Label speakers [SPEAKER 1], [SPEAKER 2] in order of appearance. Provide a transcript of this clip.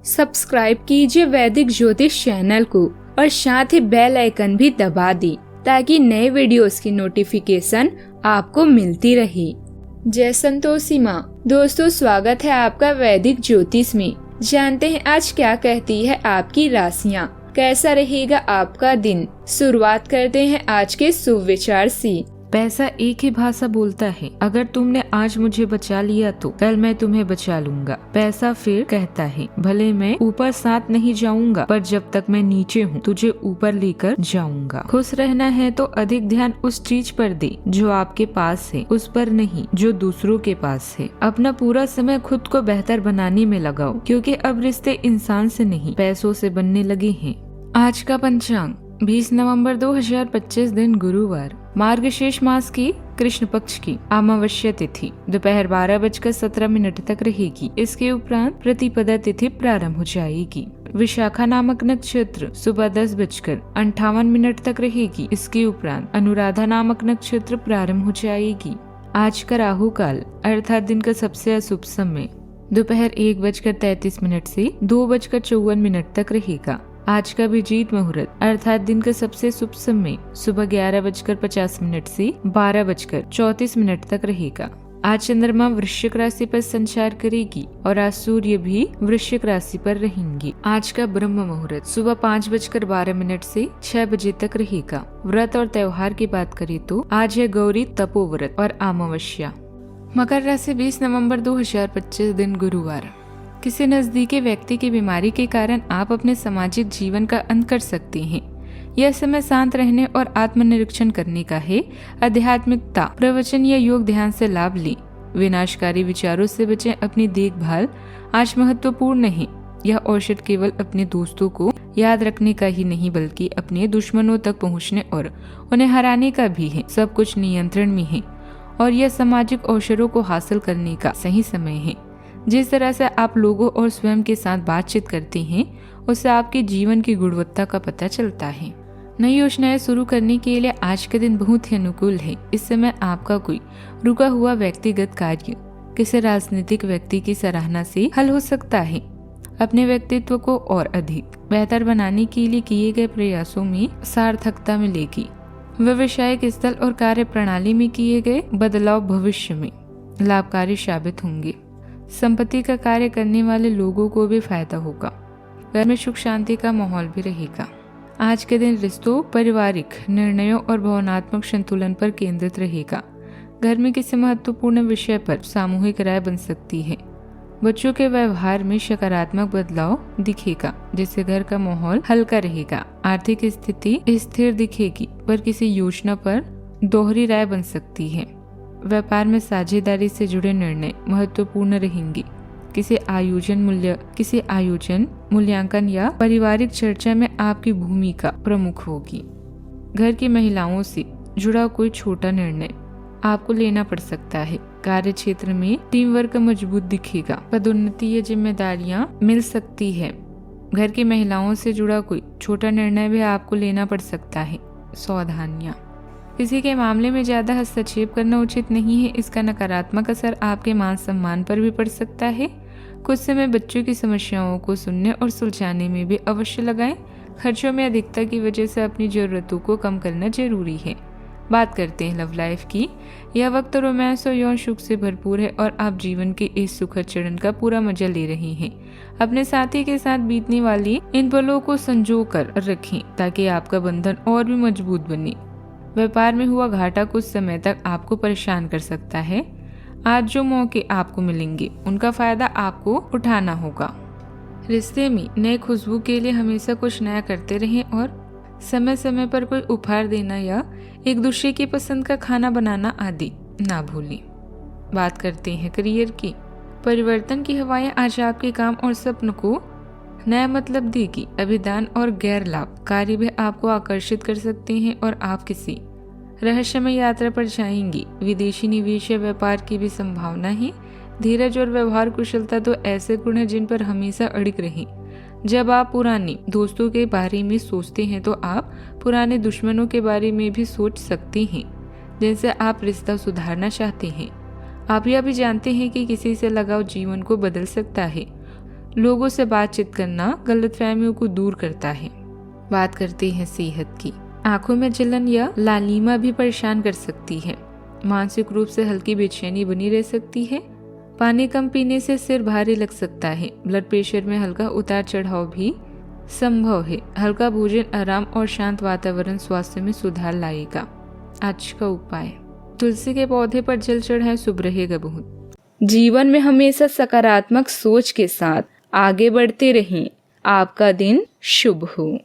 [SPEAKER 1] Subscribe कीजिए वैदिक ज्योतिष चैनल को और साथ ही बेल आइकन भी दबा दी ताकि नए वीडियोस की नोटिफिकेशन आपको मिलती रहे। जय संतोषी माँ। दोस्तों, स्वागत है आपका वैदिक ज्योतिष में। जानते हैं आज क्या कहती है आपकी राशियाँ, कैसा रहेगा आपका दिन। शुरुआत करते हैं आज के शुभ विचार से।
[SPEAKER 2] पैसा एक ही भाषा बोलता है, अगर तुमने आज मुझे बचा लिया तो कल मैं तुम्हें बचा लूंगा। पैसा फिर कहता है, भले मैं ऊपर साथ नहीं जाऊंगा पर जब तक मैं नीचे हूँ तुझे ऊपर लेकर जाऊंगा। खुश रहना है तो अधिक ध्यान उस चीज पर दे जो आपके पास है, उस पर नहीं जो दूसरों के पास है। अपना पूरा समय खुद को बेहतर बनाने में लगाओ, क्योंकि अब रिश्ते इंसान से नहीं पैसों से बनने लगे हैं। आज का पंचांग 20 नवंबर 2025 दिन गुरुवार, मार्गशीर्ष मास की कृष्ण पक्ष की अमावस्या तिथि दोपहर 12:17 तक रहेगी। इसके उपरांत प्रतिपदा तिथि प्रारंभ हो जाएगी। विशाखा नामक नक्षत्र सुबह 10:58 तक रहेगी। इसके उपरांत अनुराधा नामक नक्षत्र प्रारंभ हो जाएगी। आज का राहु काल अर्थात दिन का सबसे अशुभ समय दोपहर 1:33 से 2:54 तक रहेगा। आज का अभिजीत मुहूर्त अर्थात दिन का सबसे शुभ समय सुबह 11:50 से 12:34 तक रहेगा। आज चंद्रमा वृश्चिक राशि पर संचार करेगी और आज सूर्य भी वृश्चिक राशि पर रहेंगे। आज का ब्रह्म मुहूर्त सुबह 5:12 से 6 बजे तक रहेगा। व्रत और त्योहार की बात करें तो आज है गौरी तपोव्रत और अमावस्या। मकर राशि 20 नवंबर 2025 दिन गुरुवार, किसी नजदीकी व्यक्ति की बीमारी के कारण आप अपने सामाजिक जीवन का अंत कर सकते हैं। यह समय शांत रहने और आत्मनिरीक्षण करने का है। आध्यात्मिकता, प्रवचन या योग ध्यान से लाभ लें। विनाशकारी विचारों से बचें। अपनी देखभाल आज महत्वपूर्ण है। यह औषध केवल अपने दोस्तों को याद रखने का ही नहीं बल्कि अपने दुश्मनों तक पहुँचने और उन्हें हराने का भी है। सब कुछ नियंत्रण में है और यह सामाजिक अवसरों को हासिल करने का सही समय है। जिस तरह से आप लोगों और स्वयं के साथ बातचीत करते हैं उससे आपके जीवन की गुणवत्ता का पता चलता है। नई योजनाएं शुरू करने के लिए आज के दिन बहुत ही अनुकूल है। इस समय आपका कोई रुका हुआ व्यक्तिगत कार्य किसी राजनीतिक व्यक्ति की सराहना से हल हो सकता है। अपने व्यक्तित्व को और अधिक बेहतर बनाने के लिए किए गए प्रयासों में सार्थकता मिलेगी। व्यवसायिक स्थल और कार्य प्रणाली में किए गए बदलाव भविष्य में लाभकारी साबित होंगे। संपत्ति का कार्य करने वाले लोगों को भी फायदा होगा। घर में सुख शांति का माहौल भी रहेगा। आज के दिन रिश्तों, पारिवारिक निर्णयों और भावनात्मक संतुलन पर केंद्रित रहेगा। घर में किसी महत्वपूर्ण विषय पर सामूहिक राय बन सकती है। बच्चों के व्यवहार में सकारात्मक बदलाव दिखेगा जिससे घर का माहौल हल्का रहेगा। आर्थिक स्थिति स्थिर दिखेगी पर किसी योजना पर दोहरी राय बन सकती है। व्यापार में साझेदारी से जुड़े निर्णय महत्वपूर्ण रहेंगे। किसी आयोजन, मूल्यांकन या पारिवारिक चर्चा में आपकी भूमिका प्रमुख होगी। घर की महिलाओं से जुड़ा कोई छोटा निर्णय आपको लेना पड़ सकता है। कार्य क्षेत्र में टीम वर्क मजबूत दिखेगा। पदोन्नति या जिम्मेदारियां मिल सकती है। घर की महिलाओं से जुड़ा कोई छोटा निर्णय भी आपको लेना पड़ सकता है। सावधानियां, किसी के मामले में ज्यादा हस्तक्षेप करना उचित नहीं है। इसका नकारात्मक असर आपके मान सम्मान पर भी पड़ सकता है। कुछ समय बच्चों की समस्याओं को सुनने और सुलझाने में भी अवश्य लगाएं। खर्चों में अधिकता की वजह से अपनी जरूरतों को कम करना जरूरी है। बात करते हैं लव लाइफ की। यह वक्त रोमांस और यौन सुख से भरपूर है और आप जीवन के इस सुखद चरण का पूरा मजा ले रहे हैं। अपने साथी के साथ बीतने वाली इन पलों को संजो कर रखें ताकि आपका बंधन और भी मजबूत बने। व्यापार में हुआ घाटा कुछ समय तक आपको परेशान कर सकता है। आज जो मौके आपको मिलेंगे उनका फायदा आपको उठाना होगा। रिश्ते में नए खुशबू के लिए हमेशा कुछ नया करते रहें और समय समय पर कोई उपहार देना या एक दूसरे की पसंद का खाना बनाना आदि ना भूलें। बात करते हैं करियर की। परिवर्तन की हवाएं आज आपके काम और सपन को नया मतलब देगी। अभिदान और गैर लाभ कार्य भी आपको आकर्षित कर सकते हैं और आप किसी रहस्यमय यात्रा पर जाएंगे। विदेशी निवेश या व्यापार की भी संभावना है। धीरज और व्यवहार कुशलता तो ऐसे गुण हैं जिन पर हमेशा अड़िग रहें। जब आप पुराने दोस्तों के बारे में सोचते हैं तो आप पुराने दुश्मनों के बारे में भी सोच सकते हैं जिनसे आप रिश्ता सुधारना चाहते हैं। आप यह भी जानते हैं कि किसी से लगाव जीवन को बदल सकता है। लोगों से बातचीत करना गलतफहमियों को दूर करता है। बात करते हैं सेहत की। आंखों में जलन या लालिमा भी परेशान कर सकती है। मानसिक रूप से हल्की बेचैनी बनी रह सकती है। पानी कम पीने से सिर भारी लग सकता है। ब्लड प्रेशर में हल्का उतार चढ़ाव भी संभव है। हल्का भोजन, आराम और शांत वातावरण स्वास्थ्य में सुधार लाएगा। आज का उपाय, तुलसी के पौधे पर जल चढ़ाएं, शुभ रहेगा बहुत।
[SPEAKER 1] जीवन में हमेशा सकारात्मक सोच के साथ आगे बढ़ते रहें। आपका दिन शुभ हो।